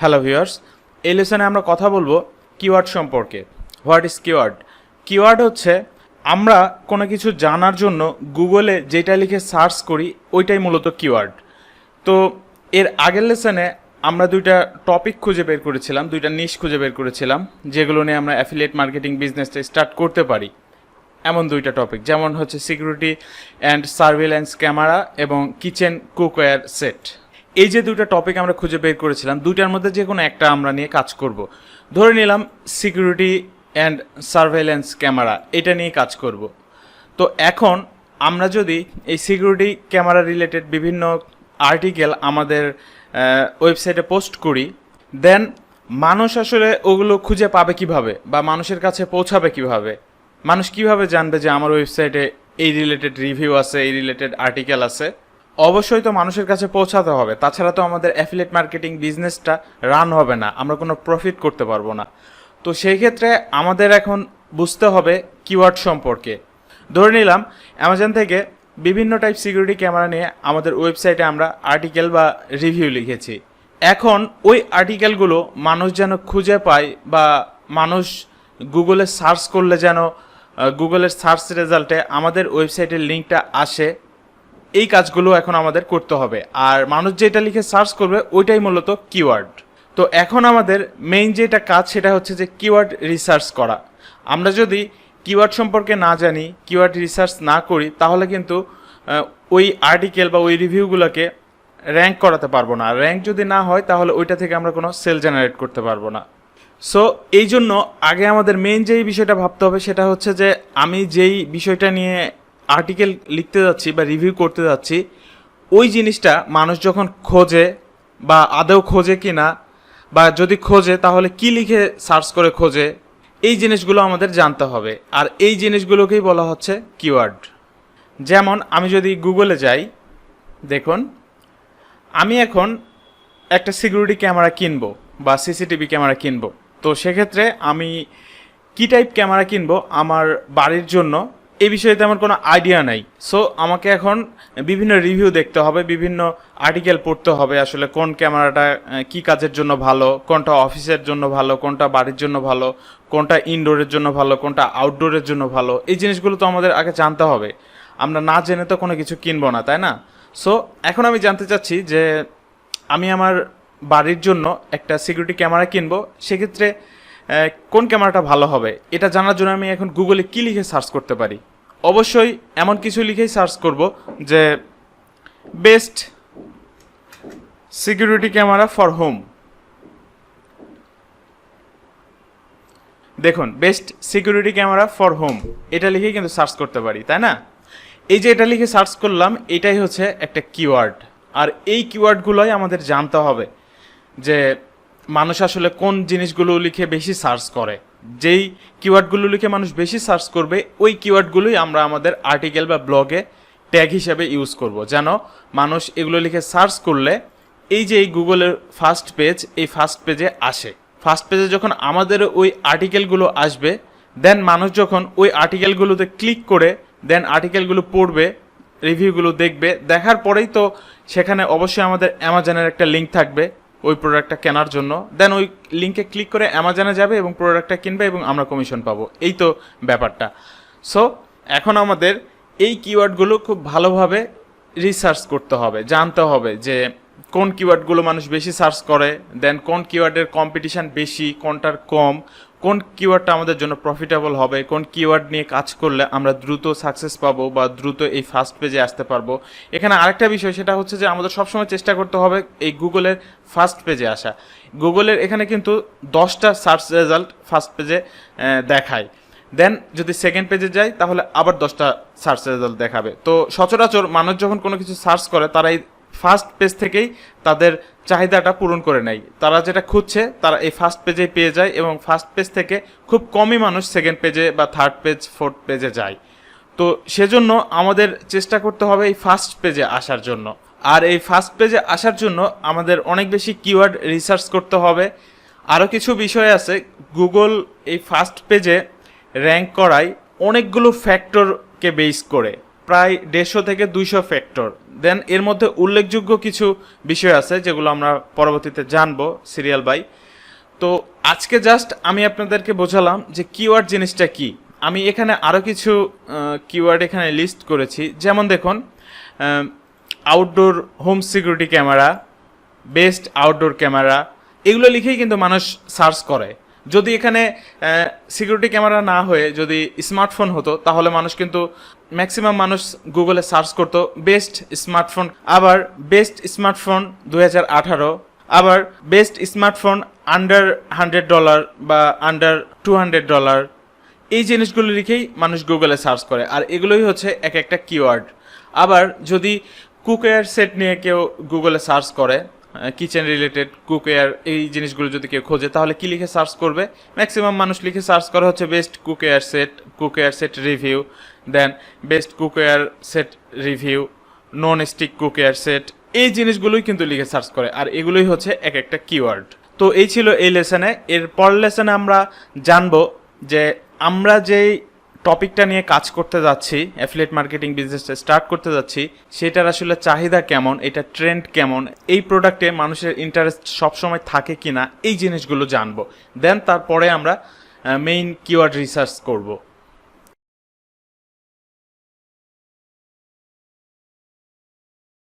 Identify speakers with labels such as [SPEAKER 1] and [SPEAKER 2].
[SPEAKER 1] Hello viewers, এই লেসনে আমরা কথা বলবো কিওয়ার্ড সম্পর্কে। What is keyword? কিওয়ার্ড হচ্ছে আমরা কোনো কিছু জানার জন্য গুগলে যেটা লিখে সার্চ করি ওইটাই মূলত কিওয়ার্ড। তো এর আগের লেসনে আমরা দুইটা টপিক খুঁজে বের করেছিলাম, দুইটা নিশ খুঁজে বের করেছিলাম যেগুলো নিয়ে আমরা অ্যাফিলিয়েট মার্কেটিং বিজনেসটা স্টার্ট করতে পারি। এমন দুইটা টপিক যেমন হচ্ছে সিকিউরিটি অ্যান্ড সার্ভেলেন্স ক্যামেরা এবং কিচেন কুকওয়্যার সেট। এই যে দুটো টপিক আমরা খুঁজে বের করেছিলাম, দুইটার মধ্যে যে কোনো একটা আমরা নিয়ে কাজ করব। ধরে নিলাম সিকিউরিটি অ্যান্ড সার্ভেলেন্স ক্যামেরা, এটা নিয়ে কাজ করব। তো এখন আমরা যদি এই সিকিউরিটি ক্যামেরা রিলেটেড বিভিন্ন আর্টিকেল আমাদের ওয়েবসাইটে পোস্ট করি, দেন মানুষ আসলে ওগুলো খুঁজে পাবে কিভাবে বা মানুষের কাছে পৌঁছাবে কিভাবে? মানুষ কিভাবে জানবে যে আমার ওয়েবসাইটে এই রিলেটেড রিভিউ আছে, এই রিলেটেড আর্টিকেল আছে? অবশ্যই তো মানুষের কাছে পৌঁছাতে হবে, তাছাড়া তো আমাদের অ্যাফিলিয়েট মার্কেটিং বিজনেসটা রান হবে না, আমরা কোনো প্রফিট করতে পারবো না। তো সেই ক্ষেত্রে আমাদের এখন বুঝতে হবে কিওয়ার্ড সম্পর্কে। ধরে নিলাম অ্যামাজন থেকে বিভিন্ন টাইপ সিকিউরিটি ক্যামেরা নিয়ে আমাদের ওয়েবসাইটে আমরা আর্টিকেল বা রিভিউ লিখেছি। এখন ওই আর্টিকেলগুলো মানুষ যেন খুঁজে পায় বা মানুষ গুগলে সার্চ করলে যেন গুগলের সার্চ রেজাল্টে আমাদের ওয়েবসাইটের লিঙ্কটা আসে, এই কাজগুলো এখন আমাদের করতে হবে। আর মানুষ যেটা লিখে সার্চ করবে ওইটাই মূলত কিওয়ার্ড। তো এখন আমাদের মেইন যেটা কাজ সেটা হচ্ছে যে কিওয়ার্ড রিসার্চ করা। আমরা যদি কিওয়ার্ড সম্পর্কে না জানি, কিওয়ার্ড রিসার্চ না করি, তাহলে কিন্তু ওই আর্টিকেল বা ওই রিভিউগুলোকে র্যাঙ্ক করাতে পারবো না। র্যাঙ্ক যদি না হয় তাহলে ওইটা থেকে আমরা কোনো সেল জেনারেট করতে পারবো না। সো এই জন্য আগে আমাদের মেইন যেই বিষয়টা ভাবতে হবে সেটা হচ্ছে যে আমি যেই বিষয়টা নিয়ে আর্টিকেল লিখতে যাচ্ছি বা রিভিউ করতে যাচ্ছি, ওই জিনিসটা মানুষ যখন খোঁজে বা আদৌ খোঁজে কি না, বা যদি খোঁজে তাহলে কি লিখে সার্চ করে খোঁজে, এই জিনিসগুলো আমাদের জানতে হবে। আর এই জিনিসগুলোকেই বলা হচ্ছে কিওয়ার্ড। যেমন আমি যদি গুগলে যাই, দেখুন আমি এখন একটা সিকিউরিটি ক্যামেরা কিনবো বা সিসিটিভি ক্যামেরা কিনবো। তো সেক্ষেত্রে আমি কী টাইপ ক্যামেরা কিনবো আমার বাড়ির জন্য, এই বিষয়ে তেমন কোনো আইডিয়া নাই। সো আমাকে এখন বিভিন্ন রিভিউ দেখতে হবে, বিভিন্ন আর্টিকেল পড়তে হবে আসলে কোন ক্যামেরাটা কী কাজের জন্য ভালো, কোনটা অফিসের জন্য ভালো, কোনটা বাড়ির জন্য ভালো, কোনটা ইনডোরের জন্য ভালো, কোনটা আউটডোরের জন্য ভালো। এই জিনিসগুলো তো আমাদের আগে জানতে হবে, আমরা না জেনে তো কোনো কিছু কিনবো না, তাই না? সো এখন আমি জানতে চাচ্ছি যে আমি আমার বাড়ির জন্য একটা সিকিউরিটি ক্যামেরা কিনবো, সেক্ষেত্রে কোন ক্যামেরাটা ভালো হবে এটা জানার জন্য আমি এখন গুগলে কী লিখে সার্চ করতে পারি? অবশ্যই এমন কিছু লিখেই সার্চ করব যে best security camera for home. দেখুন best security camera for home এটা লিখেই কিন্তু সার্চ করতে পারি, তাই না? এই যে এটা লিখে সার্চ করলাম, এটাই হচ্ছে একটা কিওয়ার্ড। আর এই কিওয়ার্ডগুলোই আমাদের জানতে হবে যে মানুষ আসলে কোন জিনিসগুলো লিখে বেশি সার্চ করে। যেই কিওয়ার্ডগুলো লিখে মানুষ বেশি সার্চ করবে ওই কিওয়ার্ডগুলোই আমরা আমাদের আর্টিকেল বা ব্লগে ট্যাগ হিসেবে ইউজ করব, যেন মানুষ এগুলো লিখে সার্চ করলে এই যে এই গুগলের ফার্স্ট পেজ, এই ফার্স্ট পেজে আসে। ফার্স্ট পেজে যখন আমাদের ওই আর্টিকেলগুলো আসবে, দেন মানুষ যখন ওই আর্টিকেলগুলোতে ক্লিক করে দেন আর্টিকেলগুলো পড়বে, রিভিউগুলো দেখবে, দেখার পরেই তো সেখানে অবশ্যই আমাদের অ্যামাজনের একটা লিঙ্ক থাকবে ওই প্রোডাক্টটা কেনার জন্য। দেন ওই লিঙ্কে ক্লিক করে অ্যামাজনে যাবে এবং প্রোডাক্টটা কিনবে এবং আমরা কমিশন পাবো। এই তো ব্যাপারটা। সো এখন আমাদের এই কিওয়ার্ডগুলো খুব ভালোভাবে রিসার্চ করতে হবে, জানতে হবে যে কোন কিওয়ার্ডগুলো মানুষ বেশি সার্চ করে, দেন কোন কিওয়ার্ডের কম্পিটিশান বেশি, কোনটার কম, কোন কিওয়ার্ডটা আমাদের জন্য প্রফিটেবল হবে, কোন কিওয়ার্ড নিয়ে কাজ করলে আমরা দ্রুত সাকসেস পাবো বা দ্রুত এই ফার্স্ট পেজে আসতে পারবো। এখানে আরেকটা বিষয় সেটা হচ্ছে যে আমাদের সবসময় চেষ্টা করতে হবে এই গুগলের ফার্স্ট পেজে আসা। গুগলের এখানে কিন্তু 10টা সার্চ রেজাল্ট ফার্স্ট পেজে দেখায়, দেন যদি সেকেন্ড পেজে যাই তাহলে আবার 10টা সার্চ রেজাল্ট দেখাবে। তো সচরাচর মানুষ যখন কোনো কিছু সার্চ করে তারা এই ফার্স্ট পেজ থেকেই তাদের চাহিদাটা পূরণ করে নেয়। তারা যেটা খুঁজছে তারা এই ফার্স্ট পেজেই পেয়ে যায় এবং ফার্স্ট পেজ থেকে খুব কমই মানুষ সেকেন্ড পেজে বা থার্ড পেজ, ফোর্থ পেজে যায়। তো সেজন্য আমাদের চেষ্টা করতে হবে এই ফার্স্ট পেজে আসার জন্য। আর এই ফার্স্ট পেজে আসার জন্য আমাদের অনেক বেশি কিওয়ার্ড রিসার্চ করতে হবে। আরও কিছু বিষয় আছে, গুগল এই ফার্স্ট পেজে র্যাঙ্ক করায় অনেকগুলো ফ্যাক্টরকে বেস করে। প্রায় 150 থেকে 200 ফ্যাক্টর। দেন এর মধ্যে উল্লেখযোগ্য কিছু বিষয় আছে যেগুলো আমরা পরবর্তীতে জানবো সিরিয়াল বাই। তো আজকে জাস্ট আমি আপনাদেরকে বোঝালাম যে কিওয়ার্ড জিনিসটা কি। আমি এখানে আরও কিছু কিওয়ার্ড এখানে লিস্ট করেছি, যেমন দেখুন outdoor home security camera, best outdoor camera, এগুলো লিখেই কিন্তু মানুষ সার্চ করে। যদি এখানে সিকিউরিটি ক্যামেরা না হয়ে যদি স্মার্টফোন হতো তাহলে মানুষ কিন্তু ম্যাক্সিমাম মানুষ গুগলে সার্চ করতো বেস্ট স্মার্টফোন, আবার বেস্ট স্মার্টফোন 2018, আবার বেস্ট স্মার্টফোন আন্ডার $100 বা আন্ডার $200, এই জিনিসগুলো লিখেই মানুষ গুগলে সার্চ করে, আর এগুলোই হচ্ছে এক একটা কিওয়ার্ড। আবার যদি কুকওয়্যার সেট নিয়ে কেউ গুগলে সার্চ করে, কিচেন রিলেটেড কুকওয়্যার এই জিনিসগুলো যদি কেউ খোঁজে, তাহলে কি লিখে সার্চ করবে? ম্যাক্সিমাম মানুষ লিখে সার্চ করে হচ্ছে best cookware set review, then best cookware set review, non stick cookware set, এই জিনিসগুলোই কিন্তু লিখে সার্চ করে, আর এগুলোই হচ্ছে এক একটা কিওয়ার্ড। তো এই ছিল এই লেসনে। এর পরের লেসনে আমরা জানবো যে আমরা যেই টপিকটা নিয়ে কাজ করতে যাচ্ছি, অ্যাফিলিয়েট মার্কেটিং বিজনেসটা স্টার্ট করতে যাচ্ছি, সেটার আসলে চাহিদা কেমন, এটা ট্রেন্ড কেমন, এই প্রোডাক্টে মানুষের ইন্টারেস্ট সবসময় থাকে কিনা, এই জিনিসগুলো জানবো। দেন তারপরে আমরা মেইন কিওয়ার্ড রিসার্চ করব।